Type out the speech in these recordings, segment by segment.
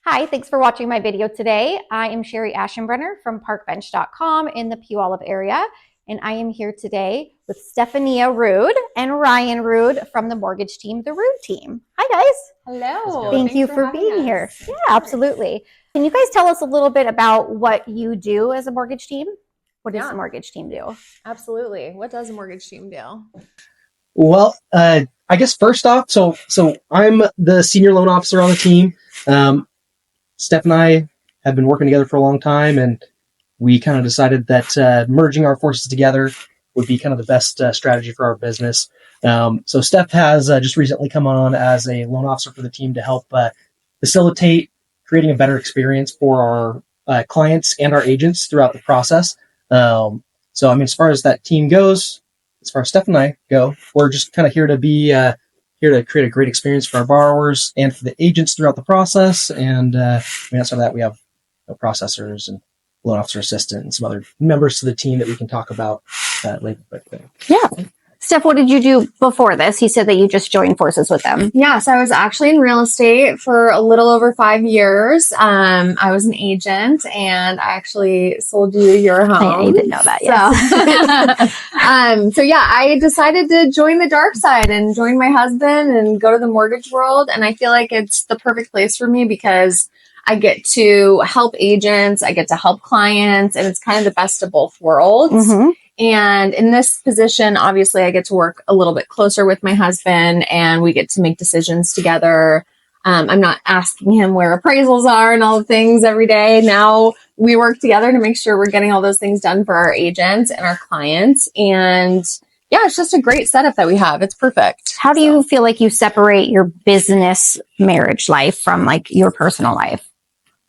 Hi, thanks for watching my video today. I am Sherry Aschenbrenner from parkbench.com in the Puyallup area, and I am here today with Stephania Rude and Ryan Rude from the mortgage team, the Rude team. Hi, guys. Hello. Thank you for being here. Yeah, absolutely. Can you guys tell us a little bit about what you do as a mortgage team? What does the mortgage team do? Absolutely. What does a mortgage team do? Well, I guess first off, so I'm the senior loan officer on the team. Steph and I have been working together for a long time, and we kind of decided that merging our forces together would be kind of the best strategy for our business. So Steph has just recently come on as a loan officer for the team to help facilitate creating a better experience for our clients and our agents throughout the process. So, I mean, as far as that team goes, as far as Steph and I go, we're just kind of here to be here to create a great experience for our borrowers and for the agents throughout the process. And outside of that, we have processors and loan officer assistant and some other members to the team that we can talk about later. Yeah. Steph, what did you do before this? He said that you just joined forces with them. Yeah, so I was actually in real estate for a little over 5 years. I was an agent, and I actually sold you your home. Yeah, you didn't know that, yes. So yeah, I decided to join the dark side and join my husband and go to the mortgage world. And I feel like it's the perfect place for me because I get to help agents, I get to help clients, and it's kind of the best of both worlds. Mm-hmm. And in this position, obviously, I get to work a little bit closer with my husband and we get to make decisions together. I'm not asking him where appraisals are and all the things every day. Now we work together to make sure we're getting all those things done for our agents and our clients. And yeah, it's just a great setup that we have. It's perfect. How do you feel like you separate your business marriage life from like your personal life?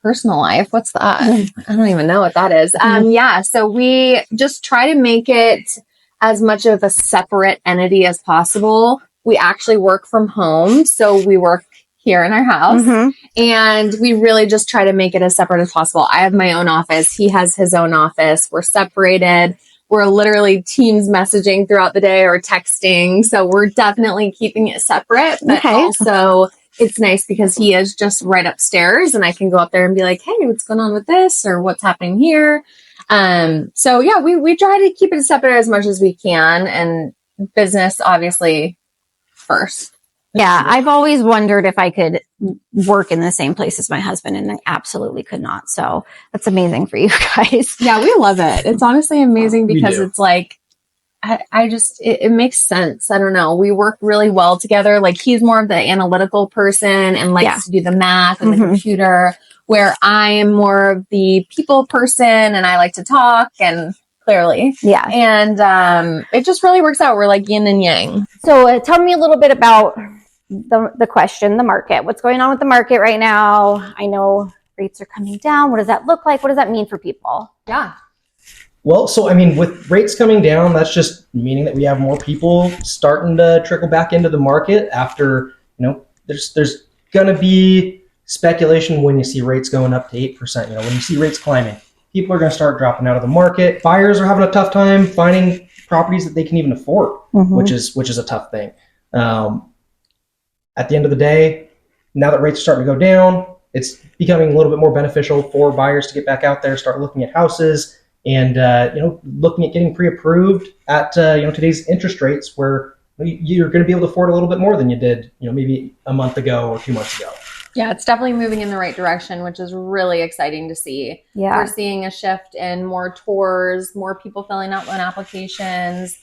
Personal life? What's that? I don't even know what that is. Yeah. So we just try to make it as much of a separate entity as possible. We actually work from home. So we work here in our house and we really just try to make it as separate as possible. I have my own office. He has his own office. We're separated. We're literally Teams messaging throughout the day or texting. So we're definitely keeping it separate, but also it's nice because he is just right upstairs and I can go up there and be like, hey, what's going on with this or what's happening here? So yeah, we try to keep it separate as much as we can and business obviously first. Yeah. I've always wondered if I could work in the same place as my husband and I absolutely could not. So that's amazing for you guys. Yeah, we love it. It's honestly amazing because it's like, it makes sense. I don't know. We work really well together. Like he's more of the analytical person and likes to do the math and the computer, where I am more of the people person and I like to talk and clearly. Yeah. And it just really works out. We're like yin and yang. So tell me a little bit about the question, the market. What's going on with the market right now? I know rates are coming down. What does that look like? What does that mean for people? Yeah. Well, so I mean, with rates coming down, that's just meaning that we have more people starting to trickle back into the market after, there's going to be speculation when you see rates going up to 8%. When you see rates climbing, people are going to start dropping out of the market. Buyers are having a tough time finding properties that they can even afford, which is a tough thing. At the end of the day, now that rates are starting to go down, it's becoming a little bit more beneficial for buyers to get back out there, start looking at houses. And, looking at getting pre-approved at, today's interest rates where you're going to be able to afford a little bit more than you did, maybe a month ago or 2 months ago. Yeah, it's definitely moving in the right direction, which is really exciting to see. Yeah. We're seeing a shift in more tours, more people filling out loan applications.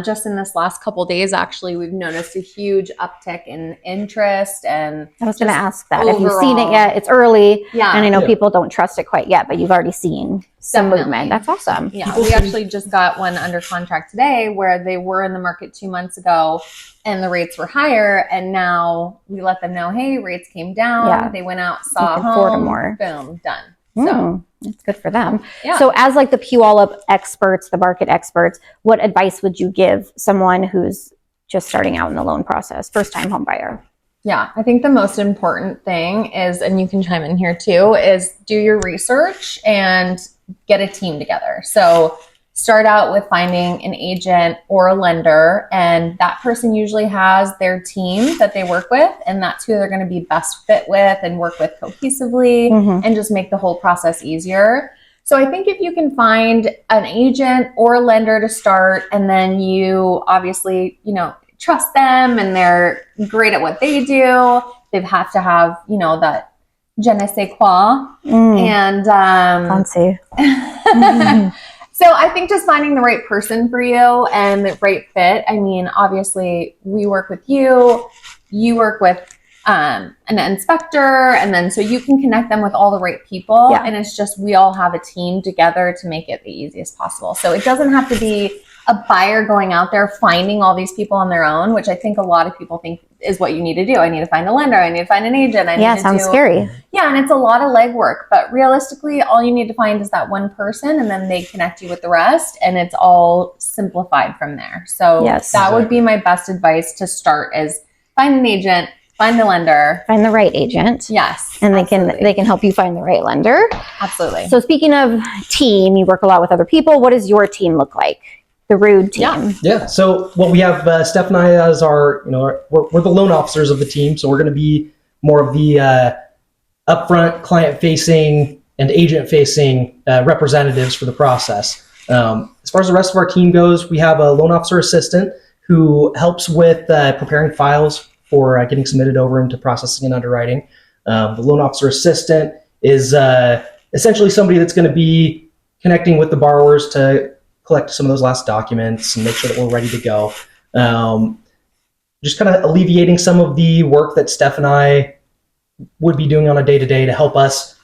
Just in this last couple of days, actually, we've noticed a huge uptick in interest. And I was going to ask that. Have you seen it yet? It's early. Yeah. And I know people don't trust it quite yet, but you've already seen some movement. That's awesome. Yeah. We actually just got one under contract today where they were in the market 2 months ago and the rates were higher. And now we let them know, hey, rates came down. Yeah. They went out, saw a home, more. Boom, done. So it's good for them. Yeah. So as like the Puyallup experts, the market experts, what advice would you give someone who's just starting out in the loan process, first time home buyer? Yeah, I think the most important thing is, and you can chime in here too, is do your research and get a team together. So start out with finding an agent or a lender, and that person usually has their team that they work with, and that's who they're going to be best fit with and work with cohesively and just make the whole process easier. So I think if you can find an agent or a lender to start, and then you obviously, trust them and they're great at what they do, they have to have, that je ne sais quoi. And Fancy. so I think just finding the right person for you and the right fit. I mean, obviously we work with you work with an inspector, and then so you can connect them with all the right people. Yeah. And it's just, we all have a team together to make it the easiest possible. So it doesn't have to be a buyer going out there finding all these people on their own, which I think a lot of people think is what you need to do. I need to find a lender. I need to find an agent. Sounds scary. Yeah, and it's a lot of legwork. But realistically, all you need to find is that one person, and then they connect you with the rest, and it's all simplified from there. So that would be my best advice to start: is find an agent, find a lender, find the right agent. Yes, and they can help you find the right lender. Absolutely. So speaking of team, you work a lot with other people. What does your team look like? The Rude team. Yeah. So what we have, Steph and I as our, we're the loan officers of the team. So we're going to be more of the upfront client facing and agent facing representatives for the process. As far as the rest of our team goes, we have a loan officer assistant who helps with preparing files for getting submitted over into processing and underwriting. The loan officer assistant is essentially somebody that's going to be connecting with the borrowers to collect some of those last documents and make sure that we're ready to go. Just kind of alleviating some of the work that Steph and I would be doing on a day-to-day to help us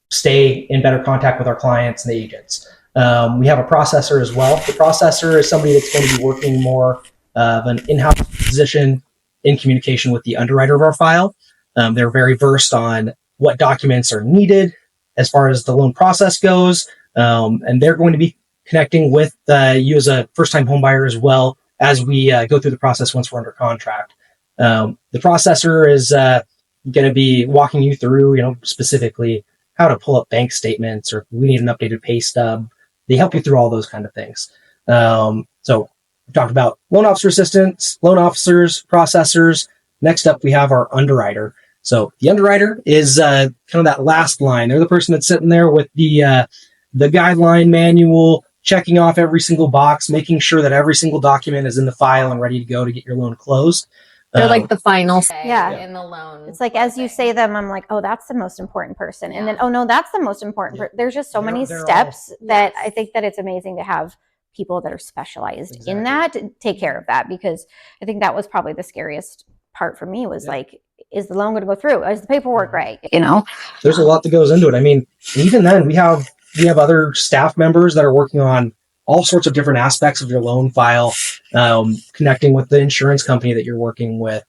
stay in better contact with our clients and the agents. We have a processor as well. The processor is somebody that's going to be working more of an in-house position in communication with the underwriter of our file. They're very versed on what documents are needed as far as the loan process goes. And they're going to be connecting with you as a first-time home buyer as well as we go through the process once we're under contract. The processor is going to be walking you through, specifically how to pull up bank statements, or if we need an updated pay stub. They help you through all those kind of things. So we talked about loan officer assistants, loan officers, processors. Next up, we have our underwriter. So the underwriter is kind of that last line. They're the person that's sitting there with the guideline manual, checking off every single box, making sure that every single document is in the file and ready to go to get your loan closed. They're like the final say Yeah. in the loan. It's like, as you say them, I'm like, oh, that's the most important person. And then, oh no, that's the most important. There's just so many They're steps all- that I think that it's amazing to have people that are specialized in that to take care of that, because I think that was probably the scariest part for me was like, is the loan going to go through? Is the paperwork right? There's a lot that goes into it. I mean, even then we have other staff members that are working on all sorts of different aspects of your loan file, connecting with the insurance company that you're working with,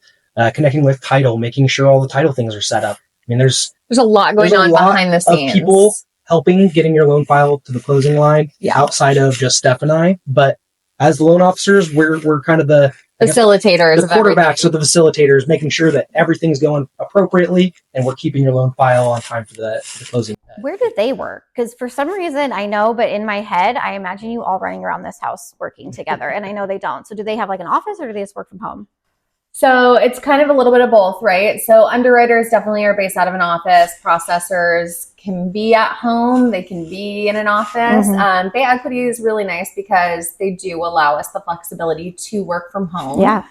connecting with title, making sure all the title things are set up. I mean, there's a lot going on behind the scenes. Of people helping getting your loan file to the closing line outside of just Steph and I. But as the loan officers, we're kind of the facilitators, the quarterbacks or the facilitators, making sure that everything's going appropriately and we're keeping your loan file on time for the closing. Where did they work? Because for some reason, I know, but in my head, I imagine you all running around this house working together, and I know they don't. So do they have like an office, or do they just work from home? So it's kind of a little bit of both, right? So underwriters definitely are based out of an office. Processors can be at home. They can be in an office. Bay Equity is really nice because they do allow us the flexibility to work from home. Yeah.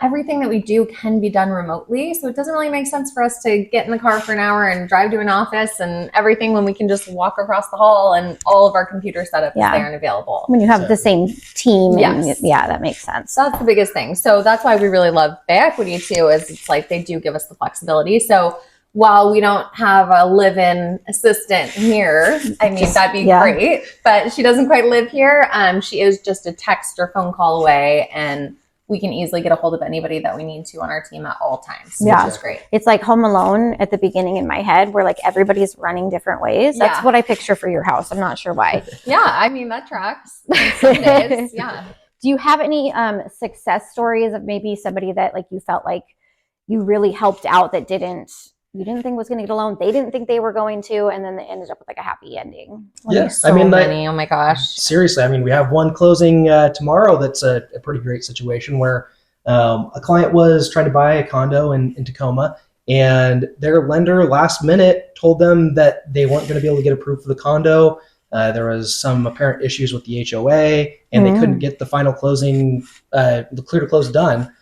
Everything that we do can be done remotely. So it doesn't really make sense for us to get in the car for an hour and drive to an office and everything when we can just walk across the hall and all of our computer setup is there and available. When you have the same team. Yes. And that makes sense. So that's the biggest thing. So that's why we really love Bay Equity too, is it's like they do give us the flexibility. So while we don't have a live-in assistant here, I mean, that'd be great, but she doesn't quite live here. She is just a text or phone call away, and we can easily get a hold of anybody that we need to on our team at all times, which is great. It's like Home Alone at the beginning in my head, where like everybody's running different ways. That's what I picture for your house. I'm not sure why. Yeah, I mean, that tracks. Some days, Do you have any success stories of maybe somebody that like you felt like you really helped out that you didn't think was going to get a loan. They didn't think they were going to, and then they ended up with like a happy ending. Yeah, So I mean, many. Oh my gosh. seriously, I mean, we have one closing tomorrow. That's a pretty great situation where a client was trying to buy a condo in Tacoma, and their lender last minute told them that they weren't going to be able to get approved for the condo. There was some apparent issues with the HOA, and they couldn't get the final closing, the clear to close done.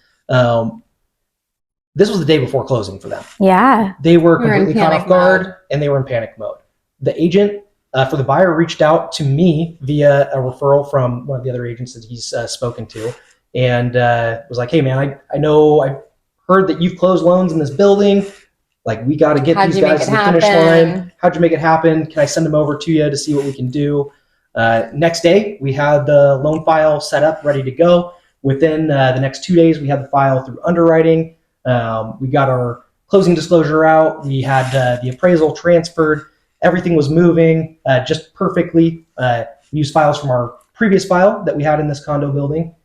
This was the day before closing for them. Yeah. They were We were in completely caught panic off guard, mode. and they were in panic mode. The agent for the buyer reached out to me via a referral from one of the other agents that he's spoken to, and was like, "Hey, man, I know I heard that you've closed loans in this building. Like, we got to get How'd these you make guys it to the finish happen? line. How'd you make it happen? Can I send them over to you to see what we can do?" Next day, we had the loan file set up, ready to go. Within the next 2 days, we had the file through underwriting. We got our closing disclosure out. We had the appraisal transferred. Everything was moving just perfectly. We used files from our previous file that we had in this condo building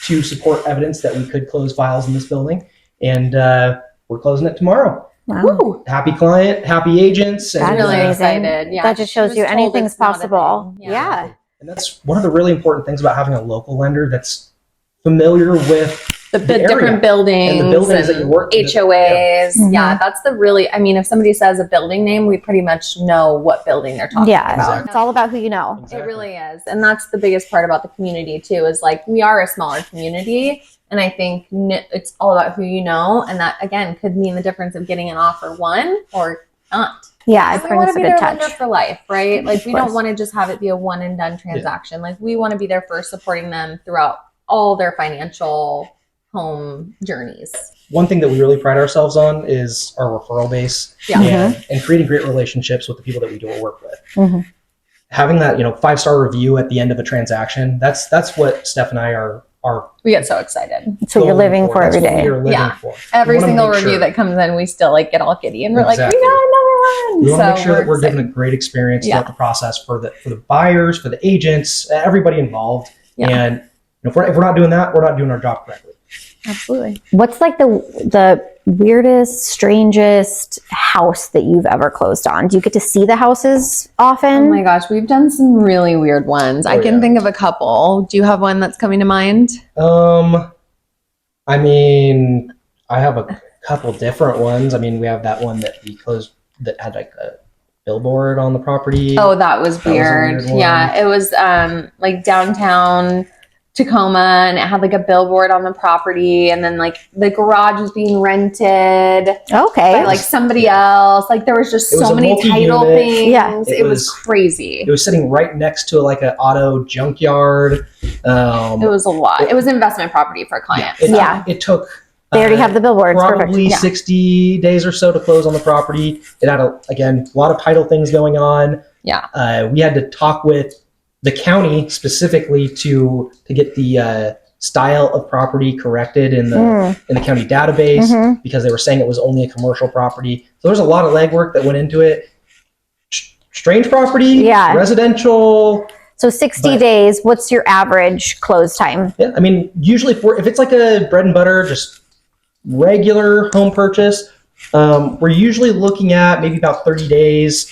to support evidence that we could close files in this building. And we're closing it tomorrow. Wow. Woo. Happy client, happy agents. That's I'm really amazing. excited. Yeah, That just she shows was you told anything's it's not a possible. thing. Yeah. And that's one of the really important things about having a local lender that's familiar with The area different buildings and the buildings that you work with. HOAs. Yeah. Yeah, that's the really, I mean, if somebody says a building name, we pretty much know what building they're talking Yeah. about. Exactly. It's all about who you know. Exactly. It really is. And that's the biggest part about the community too, is like we are a smaller community. And I think it's all about who you know. And that again could mean the difference of getting an offer one or not. Yeah, it And we want brings to a be good their lender touch. for life, right? Like we Of don't course. want to just have it be a one and done transaction. Like we want to be there for supporting them throughout all their financial home journeys. One thing that we really pride ourselves on is our referral base Yeah. and creating great relationships with the people that we do our work with. Mhm. Having that, 5-star review at the end of a transaction, that's what Steph and I are We get so excited. So you're going living for That's every what we day. are living Yeah. for. Every We wanna single make review sure- that comes in, we still like get all giddy and we're like, Exactly. we got another one. We want to make So sure that we're excited. giving a great experience Yeah. throughout the process for the buyers, for the agents, everybody involved. Yeah. And if we're not doing that, we're not doing our job correctly. Absolutely. What's like the weirdest, strangest house that you've ever closed on? Do you get to see the houses often? Oh my gosh, we've done some really weird ones. I can yeah. think of a couple. Do you have one that's coming to mind? I mean, I have a couple different ones. I mean, we have that one that we closed that had like a billboard on the property. Oh, that was That was a weird. weird one. Yeah, it was like downtown Tacoma, and it had like a billboard on the property, and then like the garage was being rented Okay. by like somebody else. Like there was just It was so a many title multi-unit. things. Yeah. It was crazy. It was sitting right next to like an auto junkyard. It was a lot. It was investment property for a client. Yeah. It took. They already have the billboards. probably Perfect. 60 days or so to close on the property. It had a lot of title things going on. Yeah. We had to talk with the county specifically to get the style of property corrected in the county database Mhm. because they were saying it was only a commercial property. So there's a lot of legwork that went into it. Strange property, Yeah. residential. So 60 But- days, what's your average close time? Yeah, I mean, usually if it's like a bread and butter, just regular home purchase, we're usually looking at maybe about 30 days,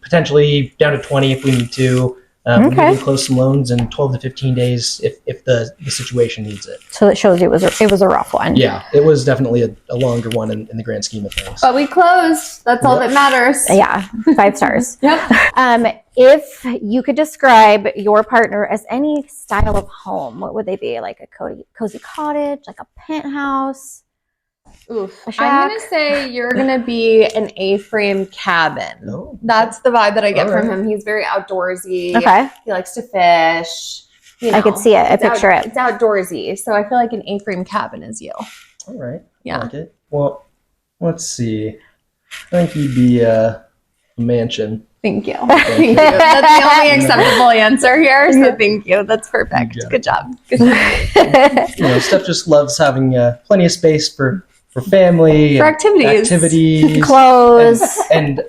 potentially down to 20 if we need to. We Okay. can close some loans in 12 to 15 days if the situation needs it. So it shows you it was a rough one. Yeah, it was definitely a longer one in the grand scheme of things. But we closed. That's all Yep. that matters. Yeah, 5 stars. Yep. If you could describe your partner as any style of home, what would they be? Like a cozy cottage, like a penthouse? Oof. A I'm shack? gonna say you're gonna be an A-frame cabin. No. That's the vibe that I get All from right. him. He's very outdoorsy. Okay. He likes to fish. I could see it. I It's picture it. It's outdoorsy. So I feel like an A-frame cabin is you. All right. Yeah. I like it. Well, let's see. I think he'd be a mansion. Thank you. Thank you. That's the only acceptable answer here. So thank you. That's perfect. Yeah. Good job. Good job. Steph just loves having plenty of space for family For and activities. Clothes. and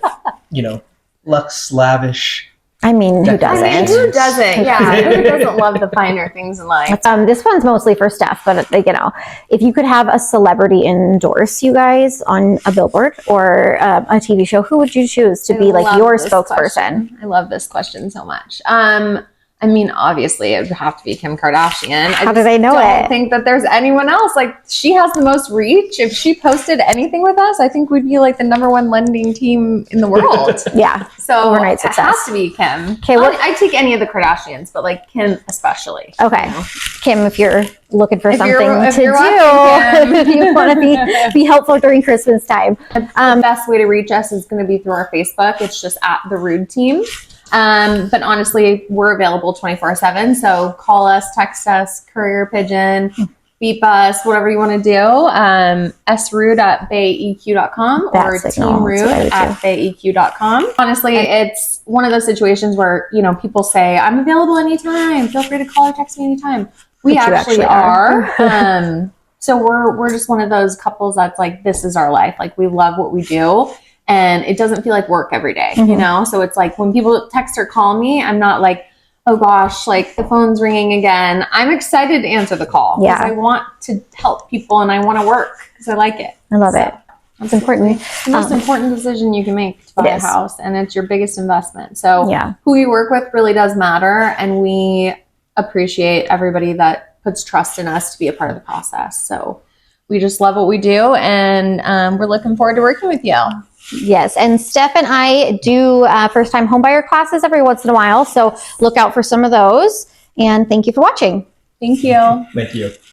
luxe lavish I mean, who doesn't? I mean, who doesn't? Yeah, who doesn't love the finer things in life? This one's mostly for Steph, but if you could have a celebrity endorse you guys on a billboard or a TV show, who would you choose to be like your spokesperson? I love this question so much. I mean, obviously, it would have to be Kim Kardashian. How did I know I it? think that there's anyone else. Like, she has the most reach. If she posted anything with us, I think we'd be like the #1 lending team in the world. Yeah. So Overnight it success. has to be Kim. Okay, I take any of the Kardashians, but like Kim especially. Okay, Kim, if you're looking for something if to you're do, watching, Kim. if you want to be helpful during Christmas time, The best way to reach us is going to be through our Facebook. It's just at The Rude Team. But honestly, we're available 24/7. So call us, text us, courier pigeon, beep us, whatever you want to do. srude@bayeq.com or teamrude@bayeq.com. Honestly, it's one of those situations where, people say, I'm available anytime. Feel free to call or text me anytime. We actually are. So we're just one of those couples that's like, this is our life. Like, we love what we do. And it doesn't feel like work every day, So it's like when people text or call me, I'm not like, oh gosh, like the phone's ringing again. I'm excited to answer the call because I want to help people and I want to work because I like it. I love it. It's important. It's the most important decision you can make to buy a house, and it's your biggest investment. So who you work with really does matter, and we appreciate everybody that puts trust in us to be a part of the process. So we just love what we do, and we're looking forward to working with you. Yes, and Steph and I do first-time homebuyer classes every once in a while, so look out for some of those. And thank you for watching. Thank you. Thank you.